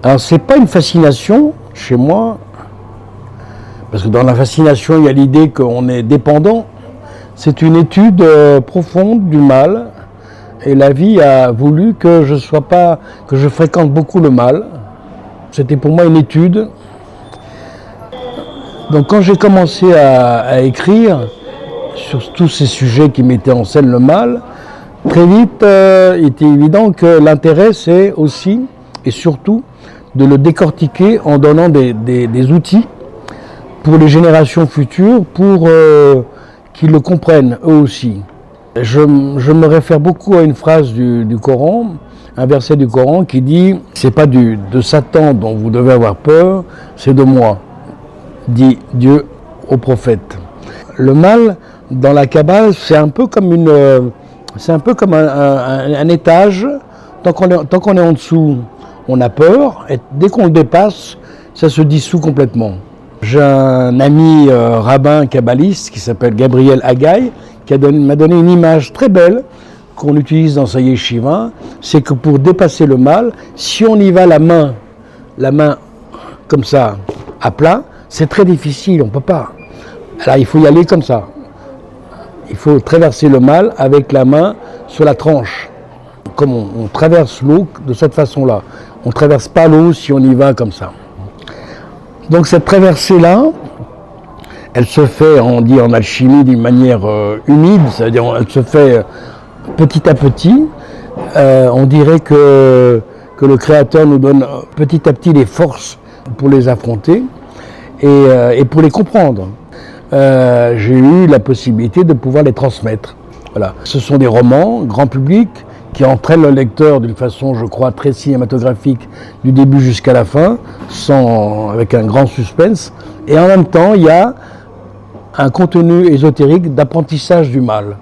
Alors c'est pas une fascination chez moi, parce que dans la fascination il y a l'idée qu'on est dépendant. C'est une étude profonde du mal, et la vie a voulu que je fréquente beaucoup le mal. C'était pour moi une étude. Donc quand j'ai commencé à écrire sur tous ces sujets qui mettaient en scène le mal, très vite il était évident que l'intérêt c'est aussi et surtout de le décortiquer en donnant des outils pour les générations futures, pour qu'ils le comprennent eux aussi. Je me réfère beaucoup à une phrase du Coran, un verset du Coran qui dit « C'est pas de Satan dont vous devez avoir peur, c'est de moi », dit Dieu au prophète. Le mal, dans la Kabbale, c'est un peu comme un étage. Tant qu'on est en dessous, on a peur, et dès qu'on le dépasse, ça se dissout complètement. J'ai un ami rabbin kabbaliste qui s'appelle Gabriel Haggai, qui m'a donné une image très belle qu'on utilise dans sa yeshiva. C'est que pour dépasser le mal, si on y va la main comme ça, à plat, c'est très difficile, on ne peut pas. Alors il faut y aller comme ça. Il faut traverser le mal avec la main sur la tranche. Comme on traverse l'eau de cette façon-là. On ne traverse pas l'eau si on y va comme ça. Donc cette traversée-là, elle se fait, on dit en alchimie, d'une manière humide, c'est-à-dire elle se fait petit à petit. On dirait que le Créateur nous donne petit à petit les forces pour les affronter et pour les comprendre. J'ai eu la possibilité de pouvoir les transmettre. Voilà. Ce sont des romans, grand public, qui entraînent le lecteur d'une façon, je crois, très cinématographique du début jusqu'à la fin, avec un grand suspense. Et en même temps, il y a un contenu ésotérique d'apprentissage du mal.